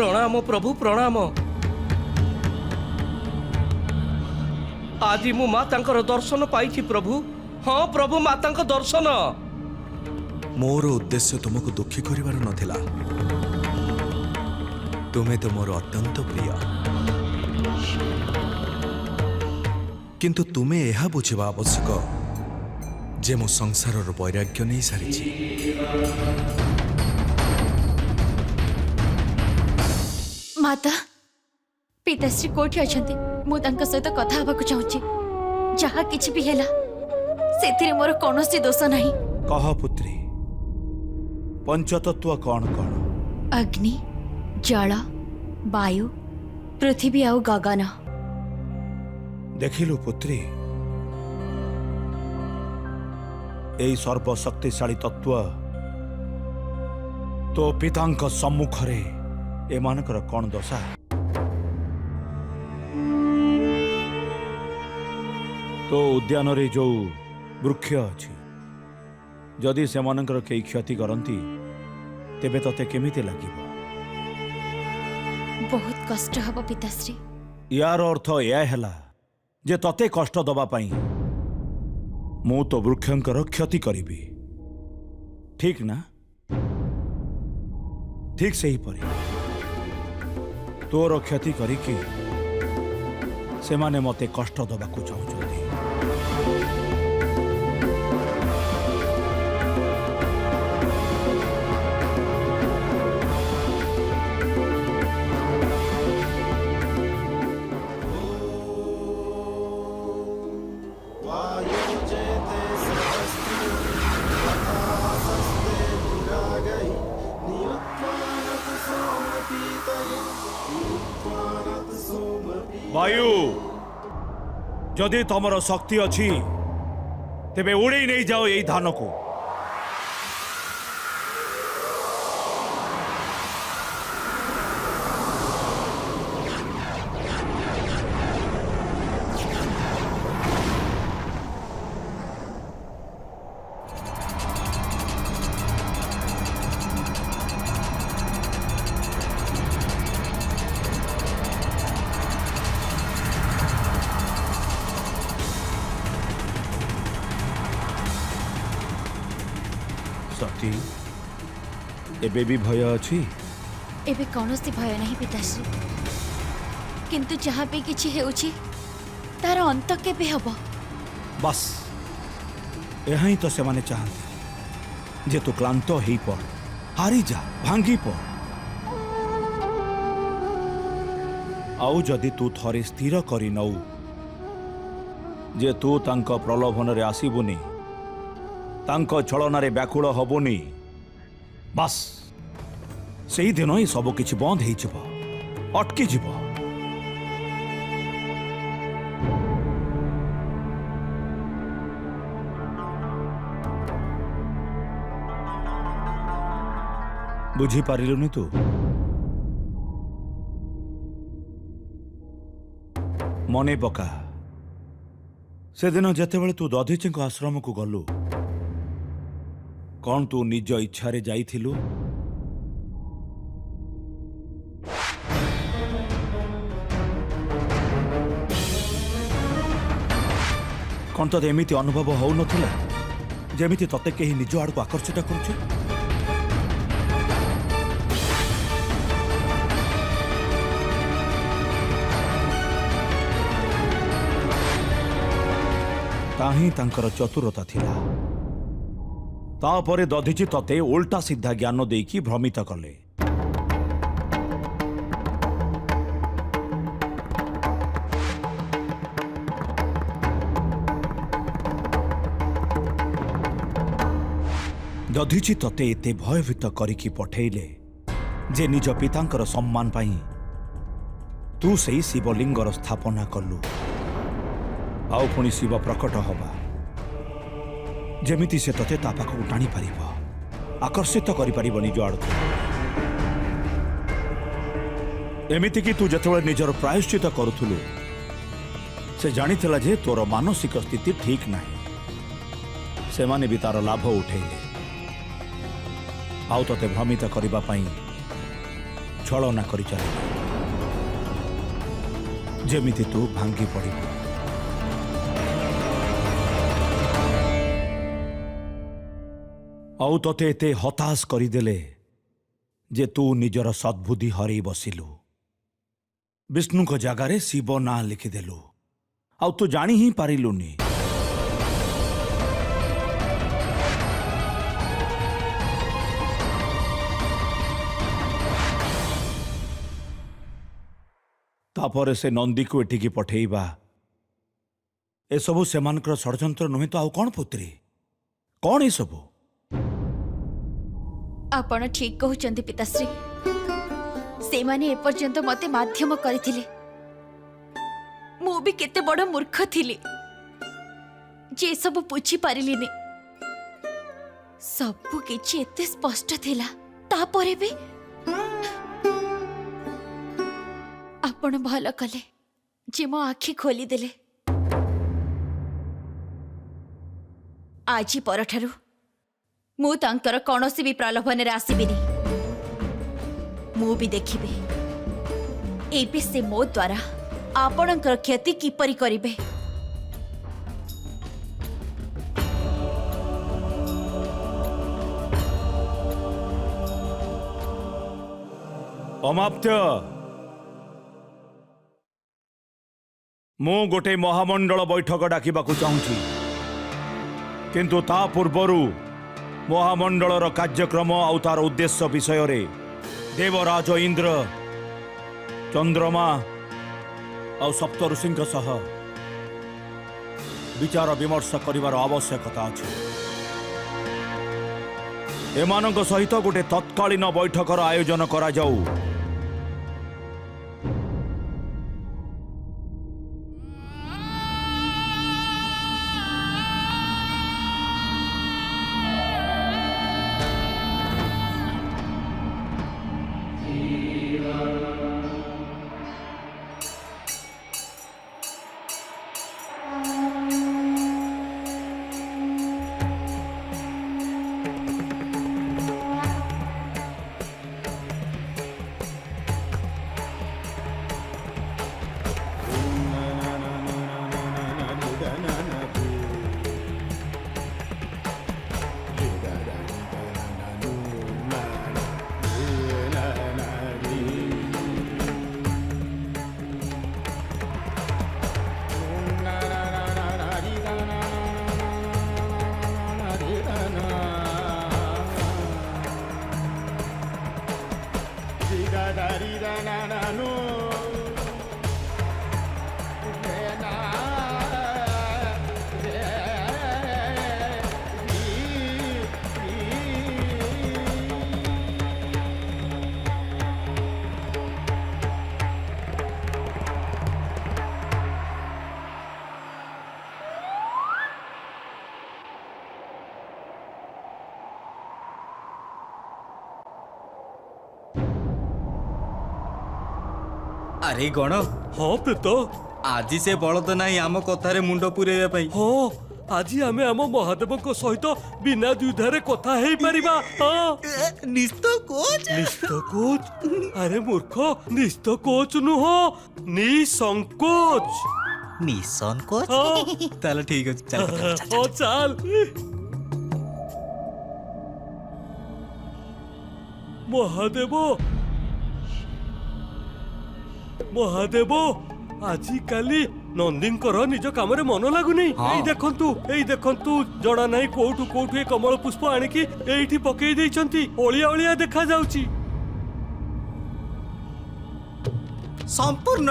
प्रणाम प्रभु प्रणाम। आज मु माता दर्शन पाई प्रभु। हाँ प्रभु माता दर्शन। मोर उद्देश्य तुमको दुखी करिवार नथिला। तुम्हें तो मोर अत्यंत प्रिय, किंतु तुम्हें यह बुझा आवश्यक जे मो संसार वैराग्य नहीं सारी। माता पिताश्री कोठी अछंती मु तांका सहित कथा हबाकू चाहूची। जहा किछि भी हैला सेथिरे मोर कोनोसी दोष नाही। कह पुत्री, पंचतत्व कौन कौन? अग्नि, जल, वायु, पृथ्वी आउ गगन। देखिलु पुत्री, एई सर्वशक्तिशाली तत्व तो पितांक सम्मुख रे एमानकर कौन दशा? तो उद्यान रे जो वृक्ष अछि जदि से मानकर कई क्षति करती तेबे तते केमिति लागिबो? बहुत कष्ट हबो पिताश्री। यार अर्थ या हैला जे तते कष्ट दबा पाई मु तो वृक्षंकर क्षति करिबी, ठीक ना? ठीक से ही परी तोर क्षति करिकी से माने मते कष्ट दबाकू चाहूछन्ति। वायु, जदि तमर शक्ति अच्छी तेबे उड़े नहीं जाओ यही धान को। सती, एबे भी भय अछि? एबे कौनसी भय नहीं पिताश्री, किंतु जहाँ भी किछि हेउछि तार अंत केबे हबो? बस यह ही तो से माने चाहते जे तू क्लांत ही पड़, हारी जा, भांगी पड़। आउ जदि तू थरे स्थिर करि नऊ जे तू तांको प्रलोभन रे आसीबुनी, तांको छलना रे व्याकुल हबुनी, बस सही दिन ही सब किछि बंद हो जिवो, अटकी जिवो। बुझी पारिलुनी तू? मने पका से दिन जेतेबेले तू दधीची आश्रम को गलु, कौन तू निज इच्छा रे जाइथिलु? कौन तो एमिति अनुभव हो नथिला जेमिति तते केही निज आड़ को आकर्षित करुचे? ताही तांकर चतुरता थिला। तापरे दधीची तते उल्टा सीधा ज्ञान देकी भ्रमित कले। दधीची तते एते भयभीत करिकी पठेइले जे निज पितांकर सम्मान पाई तू सेई शिवलिंगर स्थापना कलु। आउ पुणी शिव प्रकट हवा जेमिति से तते ता पाखକୁ टाणी पारिबो, आकर्षित करि पारिबो निज आड़को। एमिति कि तू जतबे निजर प्रायश्चित करुथुलु से जानिथिला जे तोर मानसिक स्थिति ठीक नाही। से माने भी तार लाभ उठेइले, आउ तते भ्रमित करिबा पई ଛଳନା କରି ଚାଲିବୁ ଯେମିତି ତୁ ଭାଙ୍ଗି ପଡ଼ିବୁ। ଆଉ ତତେ ଏତେ ହତାଶ କରିଦେଲେ ଯେ ତୁ ନିଜର ସଦ୍ବୁଦ୍ଧି ହରେଇ ବସିଲୁ। ବିଷ୍ଣୁଙ୍କ ଜାଗାରେ ଶିବ ନାଁ ଲେଖିଦେଲୁ ଆଉ ତୁ ଜାଣି ହିଁ ପାରିଲୁନି। ତାପରେ ସେ ନନ୍ଦୀକୁ ଏଠିକି ପଠେଇବା ଏସବୁ ସେମାନଙ୍କର ଷଡ଼ଯନ୍ତ୍ର ନୁହେଁ ତ ଆଉ କ'ଣ ପୁତ୍ରୀ? କ'ଣ ଏସବୁ? ଆପଣ ଠିକ କହୁଛନ୍ତି ପିତାଶ୍ରୀ। ସେମାନେ ଏପର୍ଯ୍ୟନ୍ତ ମତେ ମାଧ୍ୟମ କରିଥିଲେ। ମୁଁ ବି କେତେ ବଡ଼ ମୂର୍ଖ ଥିଲି ଯେ ସବୁ ବୁଝି ପାରିଲିନି। ସବୁ କିଛି ଏତେ ସ୍ପଷ୍ଟ ଥିଲା, ତାପରେ ବି ଆପଣ ଭଲ କଲେ ଯେ ମୋ ଆଖି ଖୋଲିଦେଲେ। ଆଜି ପରଠାରୁ ମୁଁ ତାଙ୍କର କୌଣସି ବି ପ୍ରଲୋଭନରେ ଆସିବିନି। ମୁଁ ବି ଦେଖିବି ଏବେ ସେ ମୋ ଦ୍ୱାରା ଆପଣଙ୍କର କ୍ଷତି କିପରି କରିବେ। ଅମାତ୍ୟ, ମୁଁ ଗୋଟେ ମହାମଣ୍ଡଳ ବୈଠକ ଡାକିବାକୁ ଚାହୁଁଛି, କିନ୍ତୁ ତା ପୂର୍ବରୁ ମହାମଣ୍ଡଳର କାର୍ଯ୍ୟକ୍ରମ ଆଉ ତାର ଉଦ୍ଦେଶ୍ୟ ବିଷୟରେ ଦେବରାଜ ଇନ୍ଦ୍ର, ଚନ୍ଦ୍ରମା ଆଉ ସପ୍ତ ଋଷିଙ୍କ ସହ ବିଚାର ବିମର୍ଶ କରିବାର ଆବଶ୍ୟକତା ଅଛି। ଏମାନଙ୍କ ସହିତ ଗୋଟେ ତତ୍କାଳୀନ ବୈଠକର ଆୟୋଜନ କରାଯାଉ। ଆରେ ଗଣ, ହଁ ପ୍ରେତ, ଆଜି ସେ ବଳଦ ନାହିଁ ଆମ କଥାରେ ମୁଣ୍ଡ ପୁରେଇବା ପାଇଁ। ହଁ ଆଜି ଆମେ ଆମ ମହାଦେବଙ୍କ ସହିତ ବିନା ଦ୍ୱିଧାରେ କଥା ହେଇପାରିବା। ନିସ୍ତକୋଚ? ଆରେ ମୂର୍ଖ, ନିସ୍ତକୋଚ ନୁହଁ, ନିସଂକୋଚ। ନିସଂକୋଚ? ହଁ। ତାହେଲେ ଠିକ ଅଛି, ଚାଲ ହଁ ଚାଲ। ମହାଦେବ, ମହାଦେବ, ଆଜିକାଲି ନନ୍ଦୀଙ୍କର ନିଜ କାମରେ ମନ ଲାଗୁନି। ଏଇ ଦେଖନ୍ତୁ ଜଣା ନାହିଁ କୋଉଠୁ ଏ କମଳ ପୁଷ୍ପ ଆଣିକି ଏଇଠି ପକେଇ ଦେଇଛନ୍ତି। ଅଳିଆ ଅଳିଆ ଦେଖା ଯାଉଛି। ସମ୍ପୂର୍ଣ୍ଣ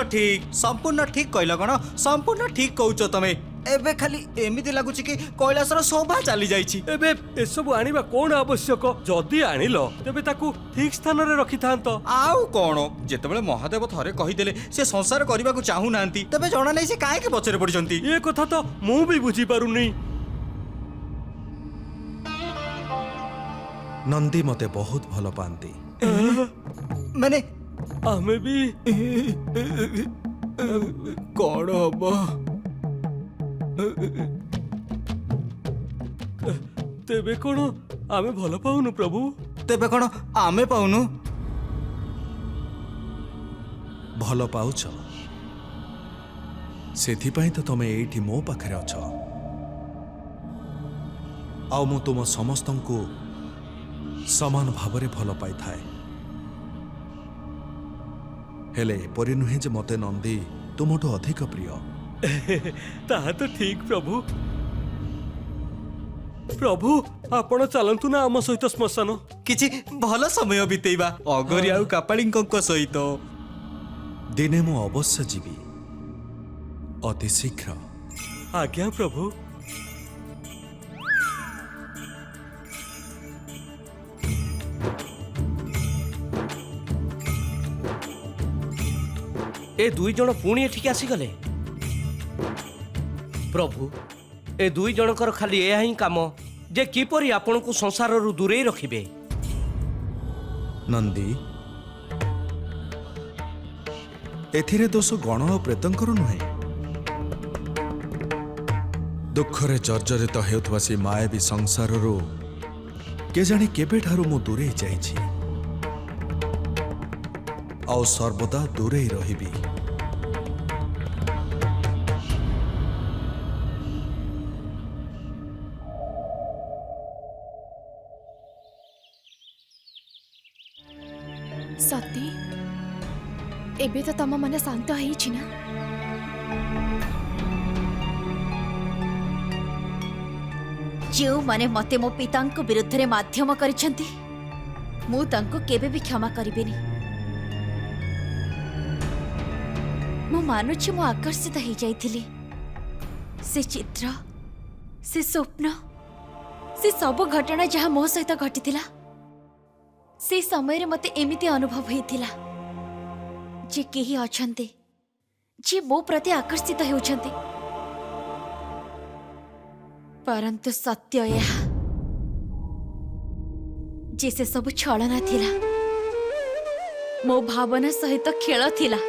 ଠିକ କହିଲ ଗଣ, ସମ୍ପୂର୍ଣ୍ଣ ଠିକ କହୁଛ ତମେ। ଏବେ ଖାଲି ଏମିତି ଲାଗୁଛି କି କୈଳାସର ଶୋଭା ଚାଲି ଯାଇଛି। ଏବେ ଏସବୁ ଆଣିବା କଣ ଆବଶ୍ୟକ? ଯଦି ଆଣିଲ ତେବେ ତାକୁ ଠିକ ସ୍ଥାନରେ ରଖିଥାନ୍ତ। ଆଉ କଣ, ଯେତେବେଳେ ମହାଦେବ ଥରେ କହିଦେଲେ ସେ ସଂସାର କରିବାକୁ ଚାହୁଁନାହାନ୍ତି, ତେବେ ଜଣା ନାହିଁ ସେ କାହିଁକି ପଛରେ ପଡିଛନ୍ତି। ଏ କଥା ତ ମୁଁ ବି ବୁଝିପାରୁନି। ନନ୍ଦୀ ମତେ ବହୁତ ଭଲ ପାଆନ୍ତି। ମାନେ ଆମେ ବି କଣ ହବ? ତେବେ କଣ ଆମେ ଭଲ ପାଉନୁ ପ୍ରଭୁ? ତେବେ କଣ ଆମେ ପାଉନୁ? ଭଲ ପାଉଛ ସେଥିପାଇଁ ତ ତମେ ଏଇଠି ମୋ ପାଖରେ ଅଛ। ଆଉ ମୁଁ ତୁମ ସମସ୍ତଙ୍କୁ ସମାନ ଭାବରେ ଭଲ ପାଇଥାଏ। ହେଲେ ଏପରି ନୁହେଁ ଯେ ମୋତେ ନନ୍ଦୀ ତୁମଠୁ ଅଧିକ ପ୍ରିୟ। ତାହା ତ ଠିକ ପ୍ରଭୁ। ପ୍ରଭୁ ଆପଣ ଚାଲନ୍ତୁ ନା ଆମ ସହିତ ଶ୍ମଶାନ। କିଛି ଭଲ ସମୟ ବିତେଇବା ଅଗରି ଆଉ କାପାଳିଙ୍କ ସହିତ। ଦିନେ ମୁଁ ଅବଶ୍ୟ ଯିବି, ଅତି ଶୀଘ୍ର। ଆଜ୍ଞା ପ୍ରଭୁ। ଏ ଦୁଇ ଜଣ ପୁଣି ଏଠିକି ଆସିଗଲେ। ପ୍ରଭୁ ଏ ଦୁଇ ଜଣଙ୍କର ଖାଲି ଏହା ହିଁ କାମ ଯେ କିପରି ଆପଣଙ୍କୁ ସଂସାରରୁ ଦୂରେଇ ରଖିବେ। ନନ୍ଦୀ, ଏଥିରେ ଦୋଷ ଗଣ ଓ ପ୍ରେତଙ୍କର ନୁହେଁ। ଦୁଃଖରେ ଜର୍ଜରିତ ହେଉଥିବା ସେ ମାୟାବୀ ସଂସାରରୁ କେଜାଣି କେବେଠାରୁ ମୁଁ ଦୂରେଇ ଯାଇଛି, ଆଉ ସର୍ବଦା ଦୂରେଇ ରହିବି। ସତୀ, ଏବେ ତ ତମ ମନ ଶାନ୍ତ ହେଇଛି ନା? ଯେଉଁମାନେ ମତେ ମୋ ପିତାଙ୍କ ବିରୁଦ୍ଧରେ ମାଧ୍ୟମ କରିଛନ୍ତି ମୁଁ ତାଙ୍କୁ କେବେ ବି କ୍ଷମା କରିବିନି। ମୁଁ ମାନୁଛି ମୁଁ ଆକର୍ଷିତ ହେଇଯାଇଥିଲି। ସେ ଚିତ୍ର, ସେ ସ୍ୱପ୍ନ, ସେ ସବୁ ଘଟଣା ଯାହା ମୋ ସହିତ ଘଟିଥିଲା, ସେ ସମୟରେ ମତେ ଏମିତି ଅନୁଭବ ହେଇଥିଲା ଯେ କେହି ଅଛନ୍ତି ଯିଏ ମୋ ପ୍ରତି ଆକର୍ଷିତ ହେଉଛନ୍ତି। परंतु सत्य ଏହା ଯେ ସେ ସବୁ ଛଳନା ଥିଲା, ମୋ ଭାବନା ସହିତ ଖେଳ ଥିଲା।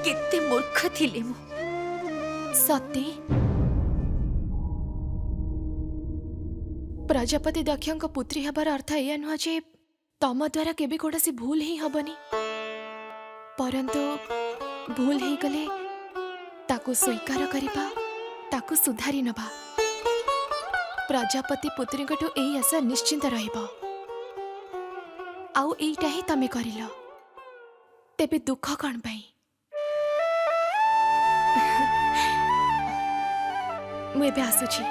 କେତେ ମୂର୍ଖ ଥିଲି ମୁଁ। ସତୀ, ପ୍ରଜାପତି ଦକ୍ଷଙ୍କ ପୁତ୍ରୀ ହେବାର ଅର୍ଥ ଏଇଆ ନୁହଁ ଯେ ତମ ଦ୍ୱାରା କେବେ କୌଣସି ଭୁଲ ହିଁ ହବନି। ପରନ୍ତୁ ଭୁଲ ହେଇଗଲେ ତାକୁ ସ୍ୱୀକାର କରିବା, ତାକୁ ସୁଧାରି ନେବା। ପ୍ରଜାପତି ପୁତ୍ରୀଙ୍କଠୁ ଏଇ ଆଶା ନିଶ୍ଚିନ୍ତ ରହିବ। ଆଉ ଏଇଟା ହିଁ ତମେ କରିଲ, ତେବେ ଦୁଃଖ କ'ଣ ପାଇଁ? ମୁଁ ଏବେ ଆସୁଛି।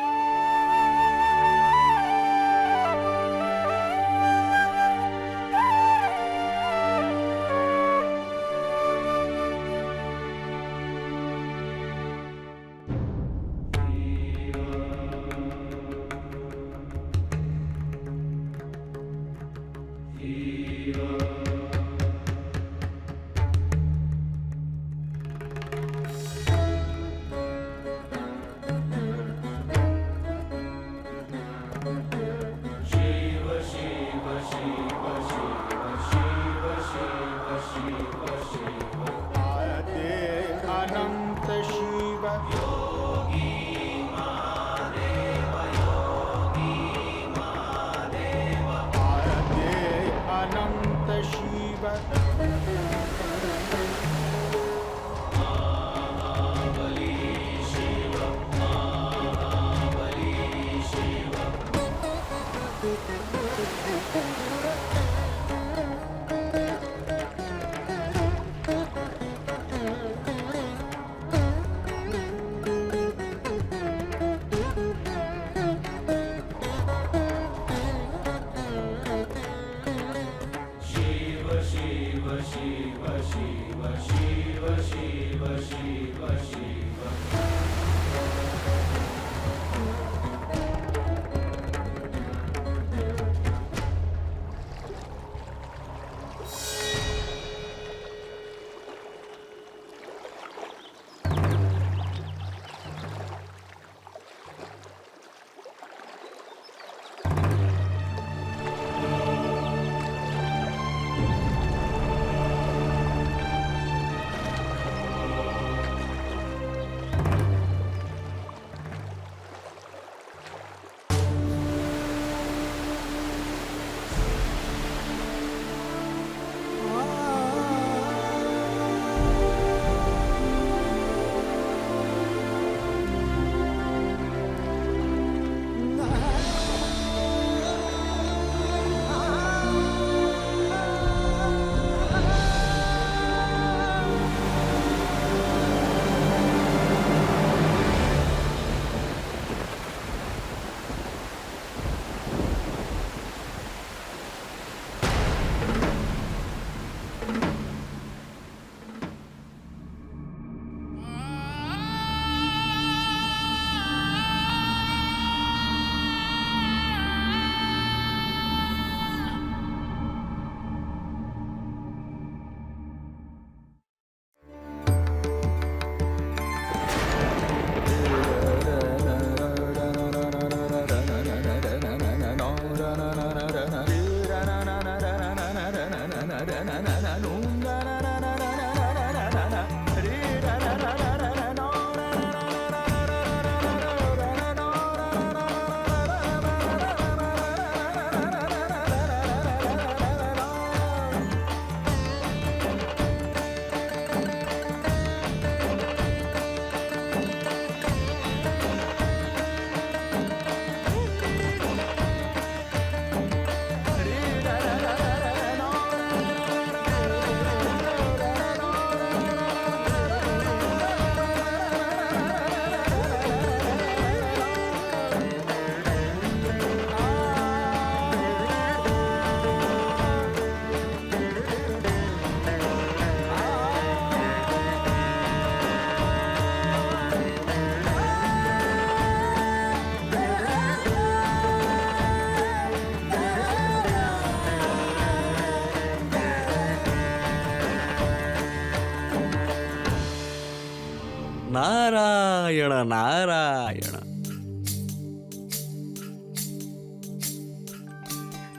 ନାରାୟଣ ନାରାୟଣ।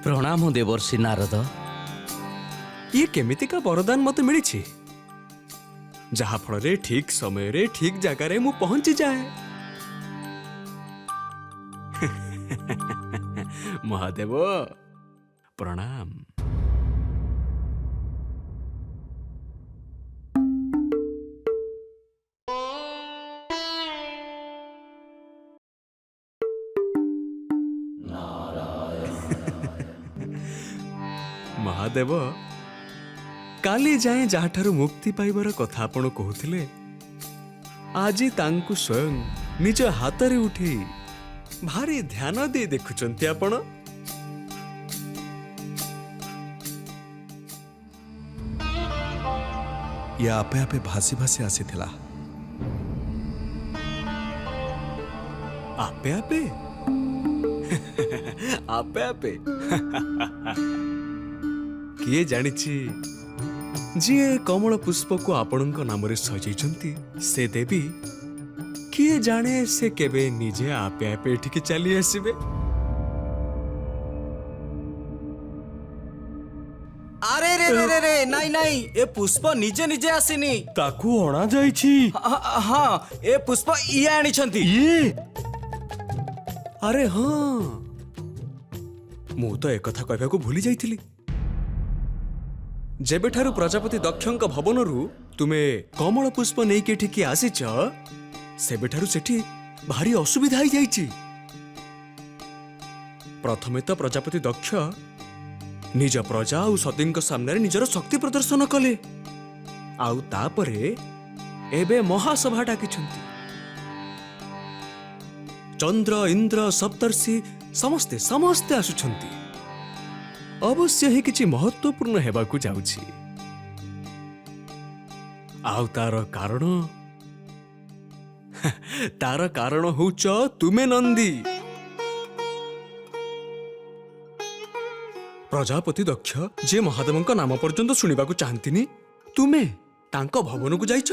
ପ୍ରଣାମ ଦେବର୍ଷି ନାରଦ। ଇଏ କେମିତିକା ବରଦାନ ମତେ ମିଳିଛି ଯାହା ଫଳରେ ଠିକ ସମୟରେ ଠିକ ଜାଗାରେ ମୁଁ ପହଞ୍ଚିଯାଏ। ମହାଦେବ ପ୍ରଣାମ। ମହାଦେବ କାଲି ଯାଏଁ ଯାହାଠାରୁ ମୁକ୍ତି ପାଇବାର କଥା ଆପଣ କହୁଥିଲେ ଆଜି ତାଙ୍କୁ ସ୍ୱୟଂ ନିଜ ହାତରେ ଉଠେଇ ଭାରି ଧ୍ୟାନ ଦେଇ ଦେଖୁଛନ୍ତି ଆପଣ। ଇଏ ଆପେ ଆପେ ଭାସି ଭାସି ଆସିଥିଲା। ଆପେ ଆପେ ଆପେ ଆପେ କିଏ ଜାଣିଛି ଯିଏ କମଳ ପୁଷ୍ପକୁ ଆପଣଙ୍କ ନାମରେ ସଜେଇଛନ୍ତି ସେ ଦେବୀ କିଏ ଜାଣେ ସେ କେବେ ନିଜେ ଆପେ ଆପେ ଏଠିକି ଚାଲି ଆସିବେ। আরে রে রে রে রে নাই নাই এ পুষ্প নিজে নিজে আসিনি। ତାକୁ ଅଣାଯାଇଛି। হ্যাঁ এ পুষ্প ইয়ে আনিছন্তি। ଇଏ ଆରେ ହଁ ମୁଁ ତ ଏକଥା କହିବାକୁ ଭୁଲି ଯାଇଥିଲି। ଯେବେଠାରୁ ପ୍ରଜାପତି ଦକ୍ଷଙ୍କ ଭବନରୁ ତୁମେ କମଳ ପୁଷ୍ପ ନେଇକି ଏଠିକି ଆସିଛ ସେବେଠାରୁ ସେଠି ଭାରି ଅସୁବିଧା ହେଇଯାଇଛି। ପ୍ରଥମେ ତ ପ୍ରଜାପତି ଦକ୍ଷ ନିଜ ପ୍ରଜା ଆଉ ସତୀଙ୍କ ସାମ୍ନାରେ ନିଜର ଶକ୍ତି ପ୍ରଦର୍ଶନ କଲେ ଆଉ ତାପରେ ଏବେ ମହାସଭା ଡାକିଛନ୍ତି। ଚନ୍ଦ୍ର ଇନ୍ଦ୍ର ସପ୍ତର୍ଷି ସମସ୍ତେ ସମସ୍ତେ ଆସୁଛନ୍ତି। ଅବଶ୍ୟ ହିଁ କିଛି ମହତ୍ୱପୂର୍ଣ୍ଣ ହେବାକୁ ଯାଉଛି ଆଉ ତାର କାରଣ ହଉଛ ତୁମେ ନନ୍ଦୀ। ପ୍ରଜାପତି ଦକ୍ଷ ଯେ ମହାଦେବଙ୍କ ନାମ ପର୍ଯ୍ୟନ୍ତ ଶୁଣିବାକୁ ଚାହାନ୍ତିନି ତୁମେ ତାଙ୍କ ଭବନକୁ ଯାଇଛ,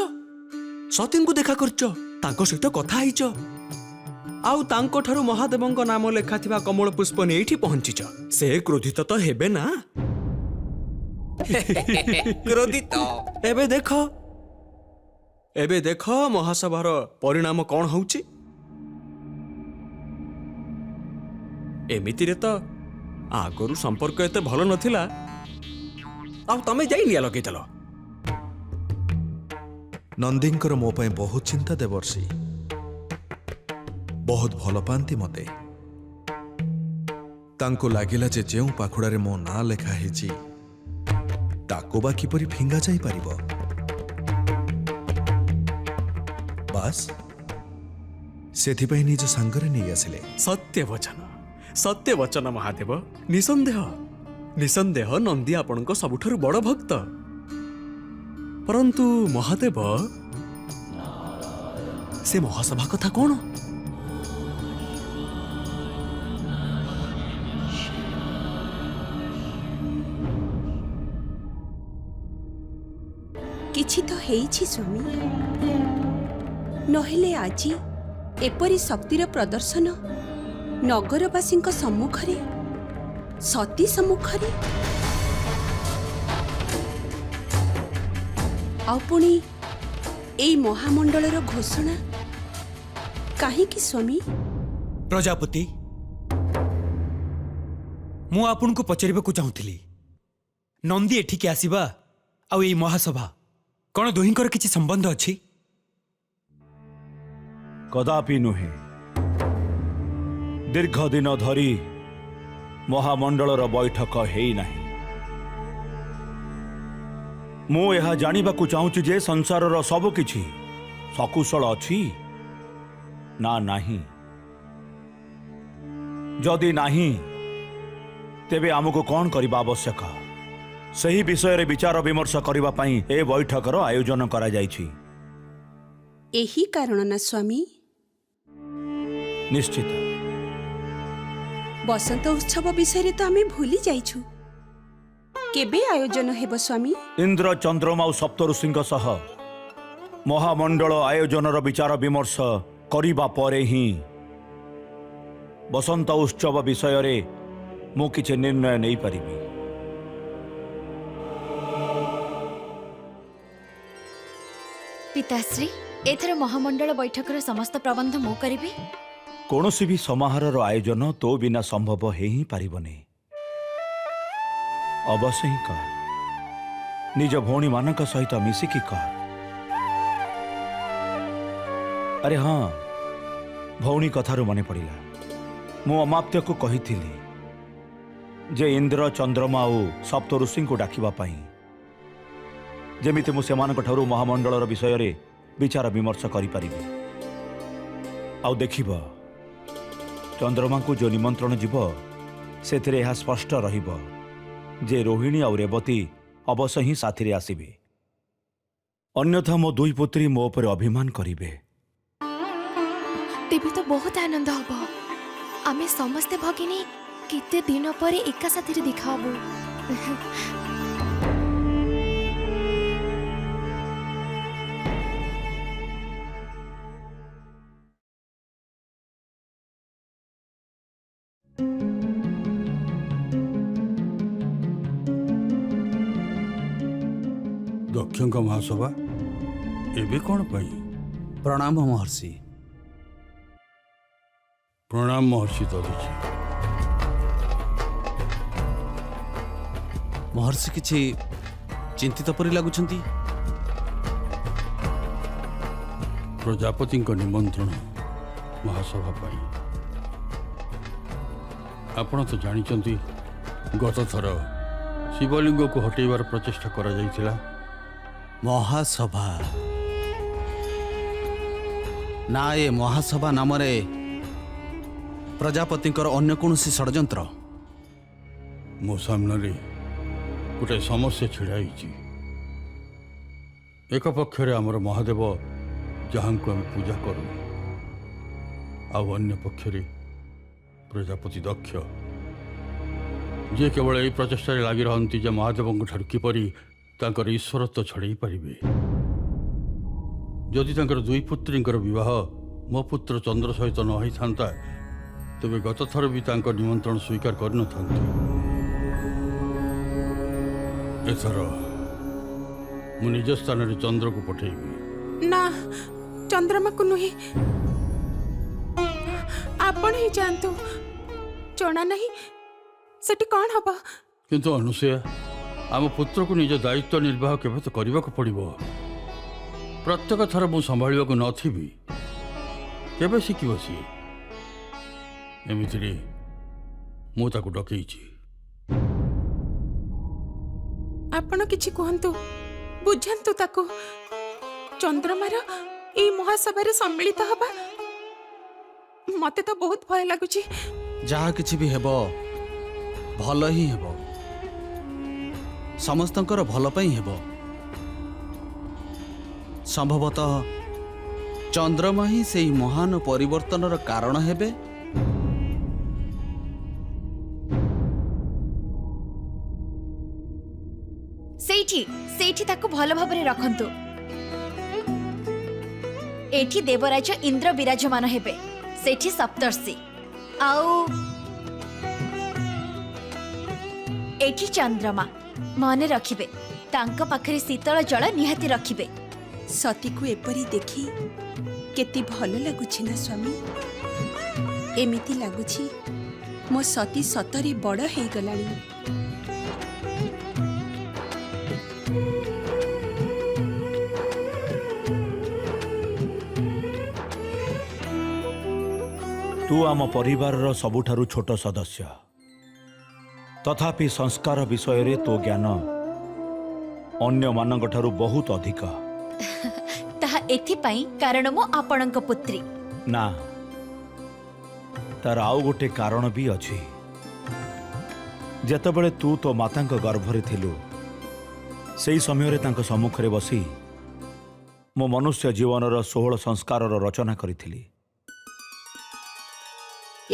ସତୀଙ୍କୁ ଦେଖା କରିଛ, ତାଙ୍କ ସହିତ କଥା ହେଇଛ ଆଉ ତାଙ୍କଠାରୁ ମହାଦେବଙ୍କ ନାମ ଲେଖାଥିବା କମଳ ପୁଷ୍ପ ନେଇ ଏଠି ପହଞ୍ଚିଛ। ସେ କ୍ରୋଧିତ ତ ହେବେ ନା। ক্রোধিত। ଏବେ ଦେଖ ମହାସଭାର ପରିଣାମ କଣ ହଉଛି। ଏମିତିରେ ତ ଆଗରୁ ସମ୍ପର୍କ ଏତେ ଭଲ ନଥିଲା ଆଉ ତମେ ଯାଇ ନିଆଁ ଲଗେଇଦେଲ। ନନ୍ଦୀଙ୍କର ମୋ ପାଇଁ ବହୁତ ଚିନ୍ତା ଦେବର୍ଷି। ବହୁତ ଭଲ ପାଆନ୍ତି ମତେ। ତାଙ୍କୁ ଲାଗିଲା ଯେ ଯେଉଁ ପାଖୁଡ଼ାରେ ମୋ ନାଁ ଲେଖା ହେଇଛି ତାକୁ ବା କିପରି ଫିଙ୍ଗା ଯାଇପାରିବ। ବାସ୍ ସେଥିପାଇଁ ନିଜ ସାଙ୍ଗରେ ନେଇ ଆସିଲେ। ସତ୍ୟ ବଚନ ମହାଦେବ। ନିସନ୍ଦେହ ନନ୍ଦୀ ଆପଣଙ୍କ ସବୁଠାରୁ ବଡ଼ ଭକ୍ତ। ପରନ୍ତୁ ମହାଦେବ ସେ ମହାସଭା କଥା କଣ? କିଛି ତ ହେଇଛି ସ୍ୱାମୀ, ନହେଲେ ଆଜି ଏପରି ଶକ୍ତିର ପ୍ରଦର୍ଶନ ନଗରବାସୀଙ୍କ ସମ୍ମୁଖରେ, ସତୀ ସମ୍ମୁଖରେ, ଆଉ ପୁଣି ଏଇ ମହାମଣ୍ଡଳର ଘୋଷଣା କାହିଁକି ସ୍ୱାମୀ? ପ୍ରଜାପତି, ମୁଁ ଆପଣଙ୍କୁ ପଚାରିବାକୁ ଚାହୁଁଥିଲି ନନ୍ଦୀ ଏଠିକି ଆସିବା ଆଉ ଏଇ ମହାସଭା କଣ ଦୁହିଁଙ୍କର କିଛି ସମ୍ବନ୍ଧ ଅଛି? କଦାପି ନୁହେଁ। ଦୀର୍ଘ ଦିନ ଧରି ମହାମଣ୍ଡଳର ବୈଠକ ହେଇନାହିଁ। ମୁଁ ଏହା ଜାଣିବାକୁ ଚାହୁଁଛି ଯେ ସଂସାରର ସବୁ କିଛି ସକୁଶଳ ଅଛି ନା ନାହିଁ। ଯଦି ନାହିଁ ତେବେ ଆମକୁ କ'ଣ କରିବା ଆବଶ୍ୟକ ସେହି ବିଷୟରେ ବିଚାର ବିମର୍ଶ କରିବା ପାଇଁ ଏ ବୈଠକର ଆୟୋଜନ କରାଯାଇଛି। ଏହି କାରଣ ନା ସ୍ୱାମୀ? ନିଶ୍ଚିତ। ବସନ୍ତ ଉତ୍ସବ ବିଷୟରେ ତ ଆମେ ଭୁଲି ଯାଇଛୁ। କେବେ ଆୟୋଜନ ହେବ ସ୍ୱାମୀ? ଇନ୍ଦ୍ର ଚନ୍ଦ୍ରମା ଓ ସପ୍ତଋଷିଙ୍କ ସହ ମହାମଣ୍ଡଳ ଆୟୋଜନର ବିଚାର ବିମର୍ଶ କରିବା ପରେ ହିଁ ବସନ୍ତ ଉତ୍ସବ ବିଷୟରେ ମୁଁ କିଛି ନିର୍ଣ୍ଣୟ ନେଇପାରିବି। ପିତାଶ୍ରୀ ଏଥର ମହାମଣ୍ଡଳ ବୈଠକର ସମସ୍ତ ପ୍ରବନ୍ଧ ମୁଁ କରିବି। କୌଣସି ବି ସମାରୋହର ଆୟୋଜନ ତୋ ବିନା ସମ୍ଭବ ହେଇ ହିଁ ପାରିବନି। ଅବଶ୍ୟ ହିଁ କର, ନିଜ ଭଉଣୀମାନଙ୍କ ସହିତ ମିଶିକି କର। ଆରେ ହଁ, ଭଉଣୀ କଥାରୁ ମନେ ପଡ଼ିଲା, ମୁଁ ଅମାତ୍ୟକୁ କହିଥିଲି ଯେ ଇନ୍ଦ୍ର, ଚନ୍ଦ୍ରମା ଓ ସପ୍ତ ଋଷିଙ୍କୁ ଡାକିବା ପାଇଁ, ଯେମିତି ମୁଁ ସେମାନଙ୍କଠାରୁ ମହାମଣ୍ଡଳର ବିଷୟରେ ବିଚାର ବିମର୍ଶ କରିପାରିବି। ଆଉ ଦେଖିବ, ଚନ୍ଦ୍ରମାଙ୍କୁ ଯେଉଁ ନିମନ୍ତ୍ରଣ ଯିବ ସେଥିରେ ଏହା ସ୍ପଷ୍ଟ ରହିବ ଯେ ରୋହିଣୀ ଆଉ ରେବତୀ ଅବଶ୍ୟ ହିଁ ସାଥିରେ ଆସିବେ। ଅନ୍ୟଥା ମୋ ଦୁଇ ପୁତ୍ରୀ ମୋ ଉପରେ ଅଭିମାନ କରିବେ। ତେବେ ତ ବହୁତ ଆନନ୍ଦ ହବ। ଆମେ ସମସ୍ତେ ଭଗିନୀ କେତେ ଦିନ ପରେ ଏକା ସାଥିରେ ଦେଖା ହବୁ। ଦକ୍ଷଙ୍କ ମହାସଭା ଏବେ କ'ଣ ପାଇଁ? ପ୍ରଣାମ ମହର୍ଷି। ପ୍ରଣାମ ମହର୍ଷି ଦଧିଛି। ମହର୍ଷି କିଛି ଚିନ୍ତିତ ପରି ଲାଗୁଛନ୍ତି। ପ୍ରଜାପତିଙ୍କ ନିମନ୍ତ୍ରଣ ମହାସଭା ପାଇଁ। ଆପଣ ତ ଜାଣିଛନ୍ତି, ଗତ ଥର ଶିବଲିଙ୍ଗକୁ ହଟେଇବାର ପ୍ରଚେଷ୍ଟା କରାଯାଇଥିଲା। ମହାସଭା ନା, ଏ ମହାସଭା ନାମରେ ପ୍ରଜାପତିଙ୍କର ଅନ୍ୟ କୌଣସି ଷଡ଼ଯନ୍ତ୍ର? ମୋ ସାମ୍ନାରେ ଗୋଟାଏ ସମସ୍ୟା ଛିଡ଼ା ହେଇଛି। ଏକ ପକ୍ଷରେ ଆମର ମହାଦେବ, ଯାହାଙ୍କୁ ଆମେ ପୂଜା କରୁ, ଆଉ ଅନ୍ୟ ପକ୍ଷରେ ପ୍ରଜାପତି ଦକ୍ଷ, ଯିଏ କେବଳ ଏହି ପ୍ରଚେଷ୍ଟାରେ ଲାଗି ରହନ୍ତି ଯେ ମହାଦେବଙ୍କ ଠାରୁ କିପରି ତାଙ୍କର ଈଶ୍ୱରତ୍ୱ ଛଡ଼େଇ ପାରିବେ। ଯଦି ତାଙ୍କର ଦୁଇ ପୁତ୍ରୀଙ୍କର ବିବାହ ମୋ ପୁତ୍ର ଚନ୍ଦ୍ର ସହିତ ନ ହୋଇଥାନ୍ତା, ତେବେ ଗତ ଥର ବି ତାଙ୍କ ନିମନ୍ତ୍ରଣ ସ୍ୱୀକାର କରିନଥାନ୍ତି। ଏଥର ମୁଁ ନିଜ ସ୍ଥାନରେ ଚନ୍ଦ୍ରକୁ ପଠେଇବି। ନା, ଚନ୍ଦ୍ରମାକୁ ନୁହେଁ, ଆପଣ ହିଁ ଯାଆନ୍ତୁ। ଜଣା ନାହିଁ ସେଠି କ'ଣ ହବ। କିନ୍ତୁ ଅନୁସୂୟା, ଆମ ପୁତ୍ରକୁ ନିଜ ଦାୟିତ୍ୱ ନିର୍ବାହ କେବେ ତ କରିବାକୁ ପଡ଼ିବ। ପ୍ରତ୍ୟେକ ଥର ମୁଁ ସମ୍ଭାଳିବାକୁ ନଥିବି, କେବେ ଶିଖିବ ସିଏ? ଏମିତିରେ ମୁଁ ତାକୁ ଡକେଇଛି। ଆପଣ କିଛି କୁହନ୍ତୁ, ବୁଝାନ୍ତୁ ତାକୁ। ଚନ୍ଦ୍ରମାର ଏଇ ମହାସଭାରେ ସମ୍ମିଳିତ ହବା ମତେ ତ ବହୁତ ଭୟ ଲାଗୁଛି। ଯାହା କିଛି ବି ହେବ ଭଲ ହିଁ ହେବ, ସମସ୍ତଙ୍କର ଭଲ ପାଇଁ ହେବ। ସମ୍ଭବତଃ ଚନ୍ଦ୍ରମା ହିଁ ସେହି ମହାନ ପରିବର୍ତ୍ତନର କାରଣ ହେବେ। ସେଇଠି ସେଇଠି ତାକୁ ଭଲ ଭାବରେ ରଖନ୍ତୁ। ଏଠି ଦେବରାଜ ଇନ୍ଦ୍ର ବିରାଜମାନ ହେବେ, ସେଠି ସପ୍ତର୍ଷି, ଆଉ ଏଠି ଚନ୍ଦ୍ରମା। ମନେ ରଖିବେ, ତାଙ୍କ ପାଖରେ ଶୀତଳ ଜଳ ନିହାତି ରଖିବେ। ସତୀକୁ ଏପରି ଦେଖି କେତେ ଭଲ ଲାଗୁଛି ନା ସ୍ୱାମୀ। ଏମିତି ଲାଗୁଛି ମୋ ସତୀ ସତରେ ବଡ଼ ହେଇଗଲାଣି। ତୁ ଆମ ପରିବାରର ସବୁଠାରୁ ଛୋଟ ସଦସ୍ୟ, ତଥାପି ସଂସ୍କାର ବିଷୟରେ ତୋ ଜ୍ଞାନ ଅନ୍ୟମାନଙ୍କଠାରୁ ବହୁତ ଅଧିକ। ତାହା ଏଥିପାଇଁ କାରଣ ମୁଁ ଆପଣଙ୍କ ପୁତ୍ରୀ। ନା, ତାର ଆଉ ଗୋଟେ କାରଣ ବି ଅଛି। ଯେତେବେଳେ ତୁ ତୋ ମାତାଙ୍କ ଗର୍ଭରେ ଥିଲୁ, ସେହି ସମୟରେ ତାଙ୍କ ସମ୍ମୁଖରେ ବସି ମୁଁ ମନୁଷ୍ୟ ଜୀବନର 16 ସଂସ୍କାରର ରଚନା କରିଥିଲି।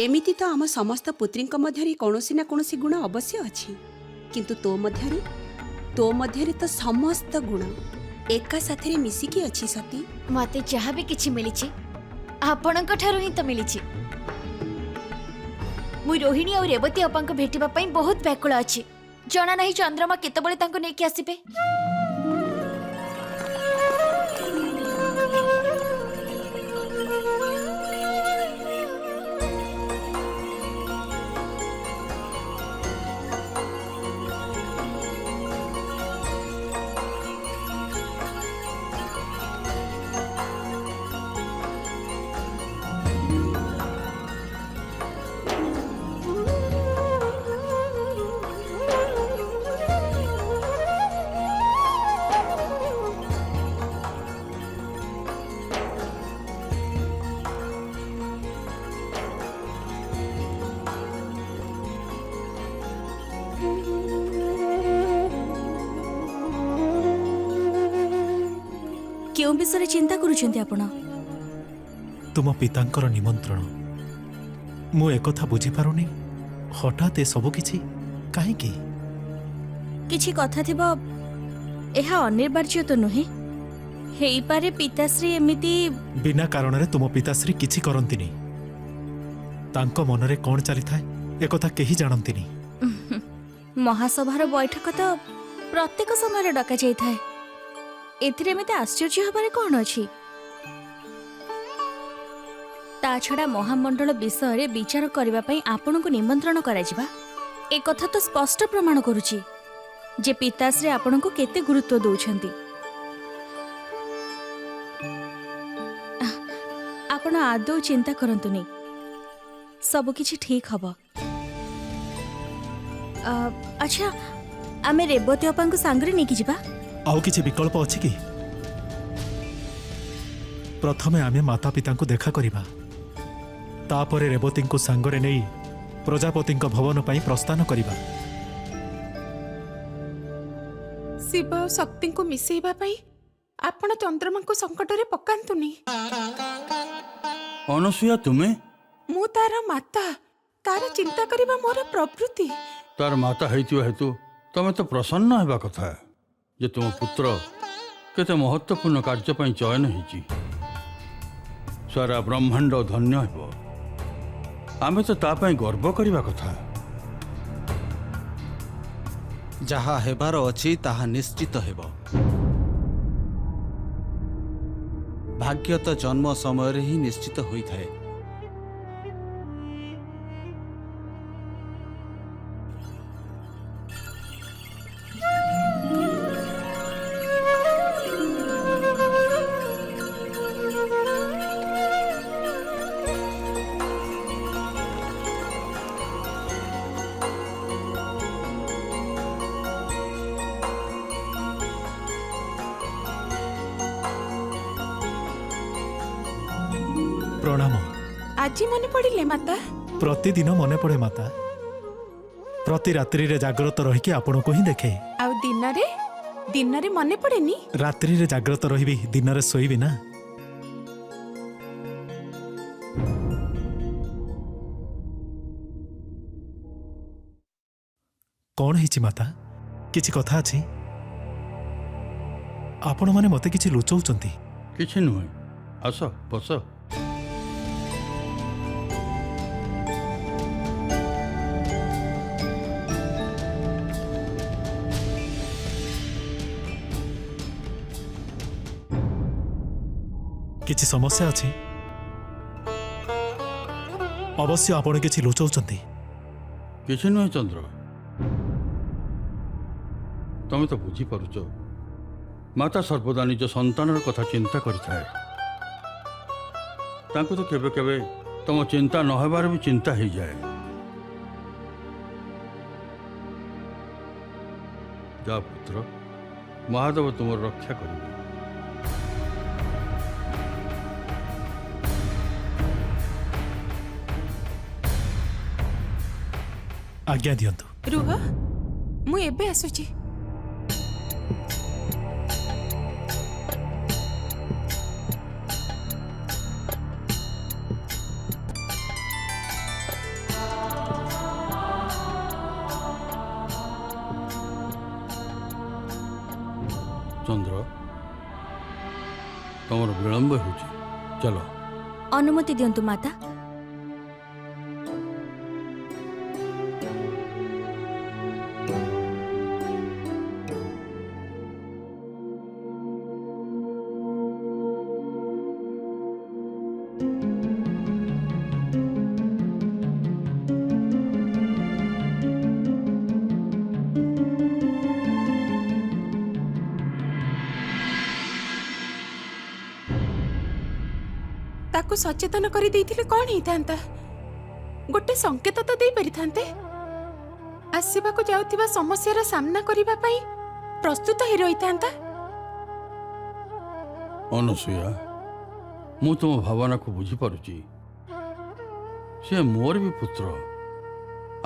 ଏମିତି ତ ଆମ ସମସ୍ତ ପୁତ୍ରୀଙ୍କ ମଧ୍ୟରେ କୌଣସି ନା କୌଣସି ଗୁଣ ଅବଶ୍ୟ ଅଛି, କିନ୍ତୁ ତୋ ମଧ୍ୟରେ ତ ସମସ୍ତ ଗୁଣ। एका साथरे मिसिकी अछि सती। मते जहाँ भी किछि मिलिछि आपणक ठारु ही तो मिलिछि। मु रोहिणी और रेवती अपांक भेटिबा पई बहुत व्याकुल अछि। जना नहीं चंद्रमा केतबळे तांको नेकी आसीबे। केउ विषय चिंता करूछन्ती आपण? तुम पितांकर निमंत्रण मु एकथा बुझी पारुनी। हठात ए सब किछि काहेकि? किछि कथा थिबो एहा अनिवार्य तो नुहे। हेई पारे पिताश्री एमिति बिना कारण रे तुम पिताश्री किछि करंतिनी। तांको मनरे कोन चली थाए एकथा केही जानंतिनी। महासभार बैठक तो प्रत्येक समय डका जाई थाए। एथिरे एमिति आश्चर्य हबारे कोन अछि? ता छड़ा महामंडल विषय रे विचार करबा पई आपनको निमंत्रण करा जिबा ए कथा तो स्पष्ट प्रमाण करूची जे पिताश्री आपनको केते गुरुत्व दउछंती। आपण आदौ चिंता करंतुनी, सब किछि ठीक हबो। अच्छा आमे रेवती अपांको सांगरे नेकी जिबा। आउ किछि विकल्प अछि कि? प्रथमे आमे माता पिता को देखा करिबा, तापरे रेवती को सांगरे नेई प्रजापति भवन पई प्रस्थान करिबा। शिव और शक्ति को मिसेइबा पई आपण चंद्रमा को संकट रे पकांतुनी। अनसुया तुमे मु तार माता, तार चिंता करिबा मोर प्रवृत्ति। तार माता हेतु हेतु तमे तो प्रसन्न हेबा कथा जे तुम पुत्र केते महत्वपूर्ण कार्य पई चयन हेची। सारा ब्रह्मांड धन्य हेबो। आमे तो ता पई गर्व करिबा कथा। जहा हेबार अछि ताहा निश्चित हेबो। भाग्य तो जन्म समय ही निश्चित होई थाए। प्रणाम। आज मन पड़िले माता? प्रतिदिन मने पड़े माता। प्रति रात्रि रे जागृत रही कि आपण को ही देखे। आउ दिन रे मने पड़ेनी? रात्रि रे जागृत रही दिन रे सोईबी ना। कौन हिची माता? किछि कथा अछि? आपण माने मते किछि लुचौचंती? किछि नुहे। आस बस। किछि समस्या अछि? अवश्य आपण किछि लुचौचंती। किछि नुहे चंद्र। तमे तो बुझी पारुच माता सर्वदा निज संतानर कथा चिंता करिथाए। तांको तो केबे केबे तम चिंता न हेबार भी चिंता ही जाए। जा पुत्र, महादेव तुमर रक्षा करिबे। आज्ञा दियंतु। रुह मु एबे आसुची। चंद्र, ବିଳମ୍ବ ହେଉଛି। ଚାଲ। ଅନୁମତି ଦିଅନ୍ତୁ ମାତା। ତାକୁ ସଚେତନ କରି ଦେଇଥିଲେ କଣ ହେଇଥାନ୍ତା? ଗୋଟେ ସଂକେତ ତ ଦେଇ ପାରିଥାନ୍ତେ। ଆସିବାକୁ ଯାଉଥିବା ସମସ୍ୟାର ସାମ୍ନା କରିବା ପାଇଁ ପ୍ରସ୍ତୁତ ହେଇ ରହିଥାନ୍ତା। ଅନସୂୟା, ମୁଁ ତୁମ ଭାବନାକୁ ବୁଝିପାରୁଛି। ସେ ମୋର ବି ପୁତ୍ର,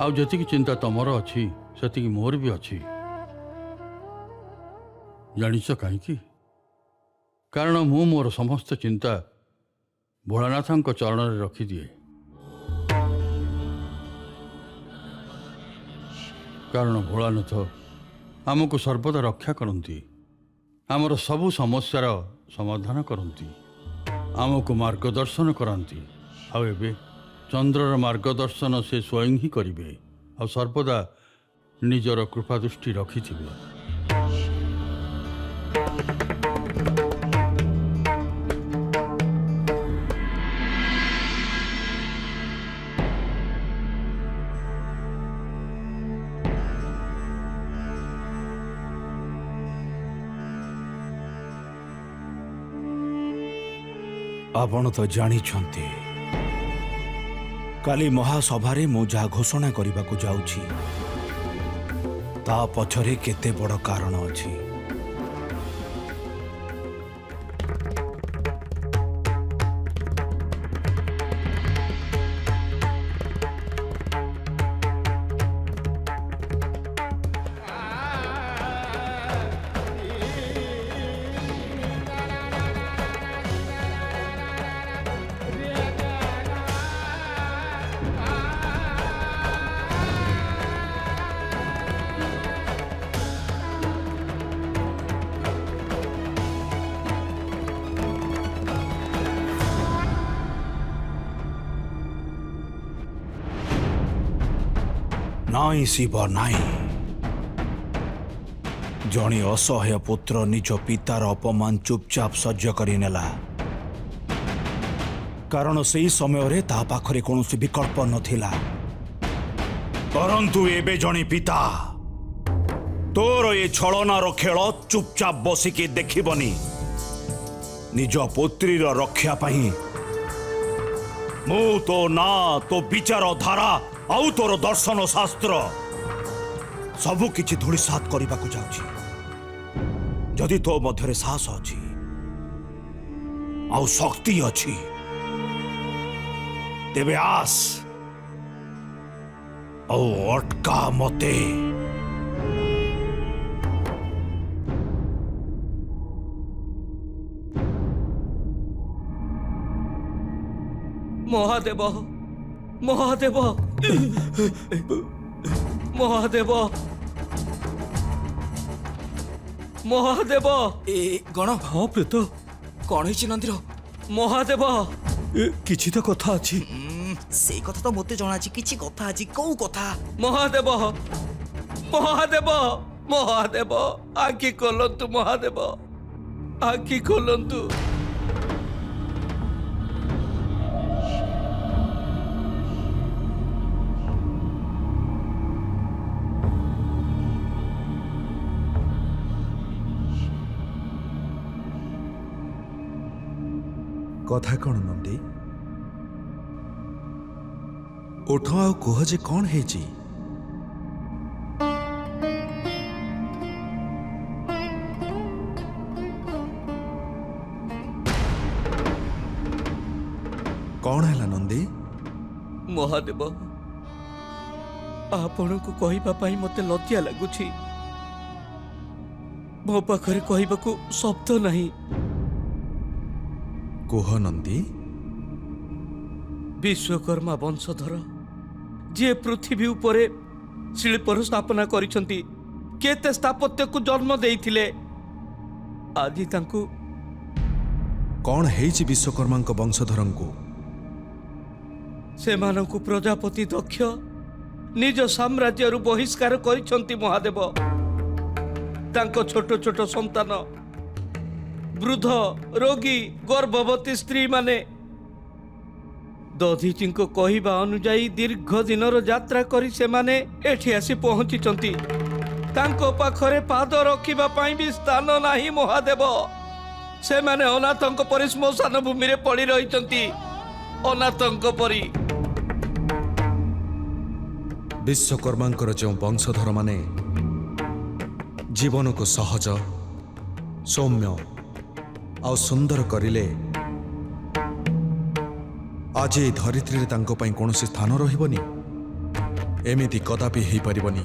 ଆଉ ଯେତିକି ଚିନ୍ତା ତମର ଅଛି ସେତିକି ମୋର ବି ଅଛି। ଜାଣିଛ କାହିଁକି? କାରଣ ମୁଁ ମୋର ସମସ୍ତ ଚିନ୍ତା ଭୋଳାନାଥଙ୍କ ଚରଣରେ ରଖିଦିଏ। କାରଣ ଭୋଳାନାଥ ଆମକୁ ସର୍ବଦା ରକ୍ଷା କରନ୍ତି, ଆମର ସବୁ ସମସ୍ୟାର ସମାଧାନ କରନ୍ତି, ଆମକୁ ମାର୍ଗଦର୍ଶନ କରାନ୍ତି। ଆଉ ଏବେ ଚନ୍ଦ୍ରର ମାର୍ଗଦର୍ଶନ ସେ ସ୍ୱୟଂ ହିଁ କରିବେ, ଆଉ ସର୍ବଦା ନିଜର କୃପାଦୃଷ୍ଟି ରଖିଥିବେ। ଆପଣ ତ ଜାଣିଛନ୍ତି କାଲି ମହାସଭାରେ ମୁଁ ଯାହା ଘୋଷଣା କରିବାକୁ ଯାଉଛି ତା ପଛରେ କେତେ ବଡ଼ କାରଣ ଅଛି। ନାଇଁ ଶିବ ନାଇଁ, ଜଣେ ଅସହାୟ ପୁତ୍ର ନିଜ ପିତାର ଅପମାନ ଚୁପଚାପ ସହ୍ୟ କରିନେଲା, କାରଣ ସେହି ସମୟରେ ତା ପାଖରେ କୌଣସି ବିକଳ୍ପ ନଥିଲା। ପରନ୍ତୁ ଏବେ ଜଣେ ପିତା ତୋର ଏ ଛଳନାର ଖେଳ ଚୁପଚାପ ବସିକି ଦେଖିବନି। ନିଜ ପୁତ୍ରୀର ରକ୍ଷା ପାଇଁ ମୁଁ ତୋ ନାଁ, ତୋ ବିଚାର ଧାରା ଆଉ ତୋର ଦର୍ଶନ ଶାସ୍ତ୍ର ସବୁ କିଛି ଧୂଳିସାତ କରିବାକୁ ଯାଉଛି। ଯଦି ତୋ ମଧ୍ୟରେ ସାହସ ଅଛି ଆଉ ଶକ୍ତି ଅଛି ତେବେ ଆସ ଆଉ ଅଟକା ମତେ। ମହାଦେବ, ମହାଦେବ, ମହାଦେବ, ମହାଦେବ। ଏ ଗଣ ହଁ ପ୍ରେତ, କଣ ହେଇଛି ନନ୍ଦିର? ମହାଦେବ, କିଛି ତ କଥା ଅଛି। ସେଇ କଥା ତ ମୋତେ ଜଣାଅଛି, କିଛି କଥା ଅଛି। କୋଉ କଥା? ମହାଦେବ, ମହାଦେବ, ମହାଦେବ, ଆଖି ଖୋଲନ୍ତୁ ମହାଦେବ, ଆଖି ଖୋଲନ୍ତୁ। କଥା କ'ଣ ନନ୍ଦୀ? ଉଠ ଆଉ କୁହ ଯେ କ'ଣ ହେଇଛି? କ'ଣ ହେଲା ନନ୍ଦୀ? ମହାଦେବ, ଆପଣଙ୍କୁ କହିବା ପାଇଁ ମୋତେ ଲଜ୍ଜା ଲାଗୁଛି। ମୋ ପାଖରେ କହିବାକୁ ଶବ୍ଦ ନାହିଁ। କୁହ ନନ୍ଦୀ। ବିଶ୍ୱକର୍ମା ବଂଶଧର ଯିଏ ପୃଥିବୀ ଉପରେ ଶିଳ୍ପର ସ୍ଥାପନା କରିଛନ୍ତି, କେତେ ସ୍ଥାପତ୍ୟକୁ ଜନ୍ମ ଦେଇଥିଲେ, ଆଜି ତାଙ୍କୁ କ'ଣ ହେଇଛି ବିଶ୍ୱକର୍ମାଙ୍କ ବଂଶଧରଙ୍କୁ? ସେମାନଙ୍କୁ ପ୍ରଜାପତି ଦକ୍ଷ ନିଜ ସାମ୍ରାଜ୍ୟରୁ ବହିଷ୍କାର କରିଛନ୍ତି ମହାଦେବ। ତାଙ୍କ ଛୋଟ ଛୋଟ ସନ୍ତାନ, ବୃଦ୍ଧ, ରୋଗୀ, ଗର୍ଭବତୀ ସ୍ତ୍ରୀମାନେ ଦଧିଜୀଙ୍କ କହିବା ଅନୁଯାୟୀ ଦୀର୍ଘ ଦିନର ଯାତ୍ରା କରି ସେମାନେ ଏଠି ଆସି ପହଞ୍ଚିଛନ୍ତି। ତାଙ୍କ ପାଖରେ ପାଦ ରଖିବା ପାଇଁ ବି ସ୍ଥାନ ନାହିଁ ମହାଦେବ। ସେମାନେ ଅନାଥଙ୍କ ପରି ଶ୍ମଶାନ ଭୂମିରେ ପଡ଼ି ରହିଛନ୍ତି, ଅନାଥଙ୍କ ପରି। ବିଶ୍ୱକର୍ମାଙ୍କର ଯେଉଁ ବଂଶଧରମାନେ ଜୀବନକୁ ସହଜ, ସୌମ୍ୟ ଆଉ ସୁନ୍ଦର କରିଲେ, ଆଜି ଏହି ଧରିତ୍ରୀରେ ତାଙ୍କ ପାଇଁ କୌଣସି ସ୍ଥାନ ରହିବନି। ଏମିତି କଦାପି ହେଇପାରିବନି।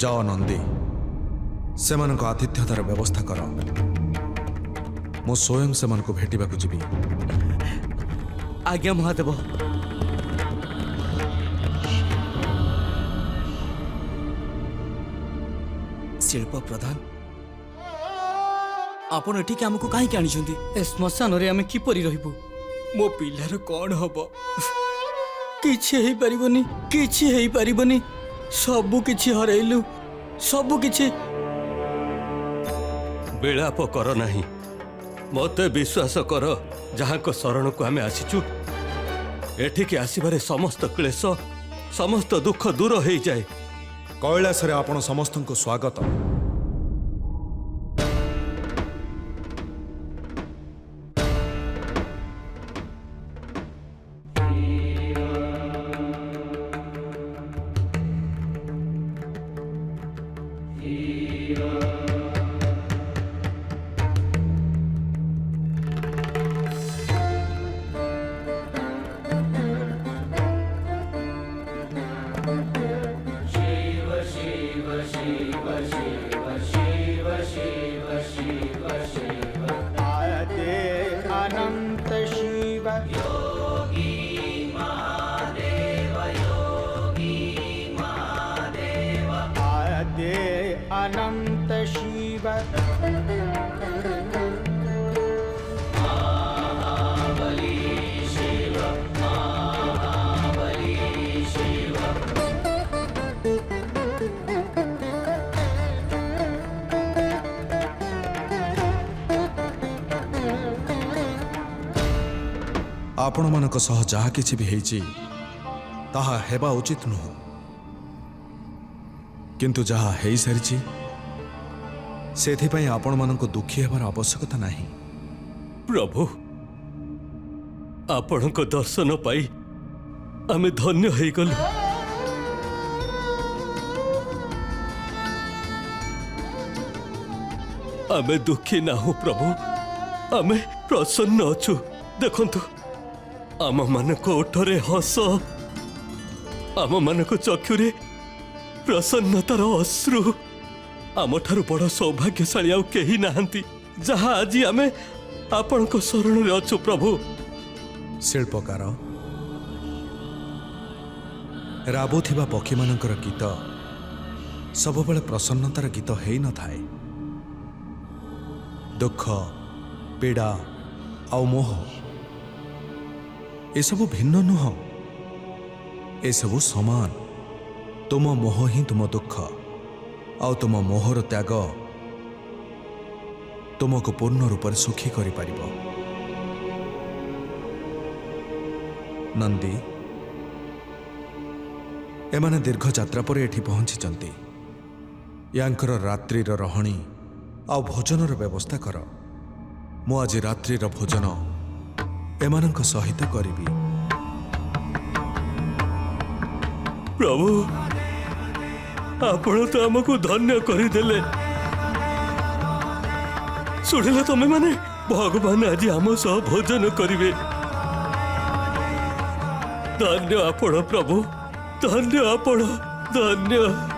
ଯାଅ ନନ୍ଦୀ, ସେମାନଙ୍କ ଆତିଥ୍ୟତାର ବ୍ୟବସ୍ଥା କର। ମୁଁ ସ୍ୱୟଂ ସେମାନଙ୍କୁ ଭେଟିବାକୁ ଯିବି। ଆଜ୍ଞା ମହାଦେବ। ଶିଳ୍ପ ପ୍ରଧାନ, ଆପଣ ଏଠିକି ଆମକୁ କାହିଁକି ଆଣିଛନ୍ତି? ଏ ଶ୍ମଶାନରେ ଆମେ କିପରି ରହିବୁ? ମୋ ପିଲାର କ'ଣ ହବ? କିଛି ହେଇପାରିବନି, କିଛି ହେଇପାରିବନି। ସବୁ କିଛି ହରେଇଲୁ, ସବୁ କିଛି। ବିଳାପ କର ନାହିଁ, ମୋତେ ବିଶ୍ୱାସ କର। ଯାହାଙ୍କ ଶରଣକୁ ଆମେ ଆସିଛୁ, ଏଠିକି ଆସିବାରେ ସମସ୍ତ କ୍ଲେଶ, ସମସ୍ତ ଦୁଃଖ ଦୂର ହେଇଯାଏ। କୈଳାସରେ ଆପଣ ସମସ୍ତଙ୍କୁ ସ୍ୱାଗତ। अनंत शिव आद्य अनंत शिव ଆପଣମାନଙ୍କ ସହ ଯାହା କିଛି ବି ହେଇଛି ତାହା ହେବା ଉଚିତ ନୁହଁ, କିନ୍ତୁ ଯାହା ହେଇସାରିଛି ସେଥିପାଇଁ ଆପଣମାନଙ୍କୁ ଦୁଃଖୀ ହେବାର ଆବଶ୍ୟକତା ନାହିଁ। ପ୍ରଭୁ, ଆପଣଙ୍କ ଦର୍ଶନ ପାଇ ଆମେ ଧନ୍ୟ ହେଇଗଲୁ। ଆମେ ଦୁଃଖୀ ନାହୁଁ ପ୍ରଭୁ, ଆମେ ପ୍ରସନ୍ନ ଅଛୁ। ଦେଖନ୍ତୁ, ଆମମାନଙ୍କ ଓଠରେ ହସ, ଆମମାନଙ୍କ ଚକ୍ଷୁରେ ପ୍ରସନ୍ନତାର ଅଶ୍ରୁ। ଆମଠାରୁ ବଡ଼ ସୌଭାଗ୍ୟଶାଳୀ ଆଉ କେହି ନାହାନ୍ତି, ଯାହା ଆଜି ଆମେ ଆପଣଙ୍କ ଶରଣରେ ଅଛୁ ପ୍ରଭୁ। ଶିଳ୍ପକାର, ରାବୁଥିବା ପକ୍ଷୀମାନଙ୍କର ଗୀତ ସବୁବେଳେ ପ୍ରସନ୍ନତାର ଗୀତ ହେଇନଥାଏ। ଦୁଃଖ, ପୀଡ଼ା ଆଉ ମୋହ ଏସବୁ ଭିନ୍ନ ନୁହଁ, ଏସବୁ ସମାନ। ତୁମ ମୋହ ହିଁ ତୁମ ଦୁଃଖ, ଆଉ ତୁମ ମୋହର ତ୍ୟାଗ ତୁମକୁ ପୂର୍ଣ୍ଣ ରୂପରେ ସୁଖୀ କରିପାରିବ। ନନ୍ଦୀ, ଏମାନେ ଦୀର୍ଘ ଯାତ୍ରା ପରେ ଏଠି ପହଞ୍ଚିଛନ୍ତି। ୟାଙ୍କର ରାତ୍ରିର ରହଣି ଆଉ ଭୋଜନର ବ୍ୟବସ୍ଥା କର। ମୁଁ ଆଜି ରାତ୍ରିର ଭୋଜନ ଏମାନଙ୍କ ସହିତ କରିବି। ପ୍ରଭୁ, ଆପଣ ତ ଆମକୁ ଧନ୍ୟ କରିଦେଲେ। ଶୁଣିଲ ତମେ ମାନେ, ଭଗବାନ ଆଜି ଆମ ସହ ଭୋଜନ କରିବେ। ଧନ୍ୟ ଆପଣ ପ୍ରଭୁ, ଧନ୍ୟ ଆପଣ, ଧନ୍ୟ।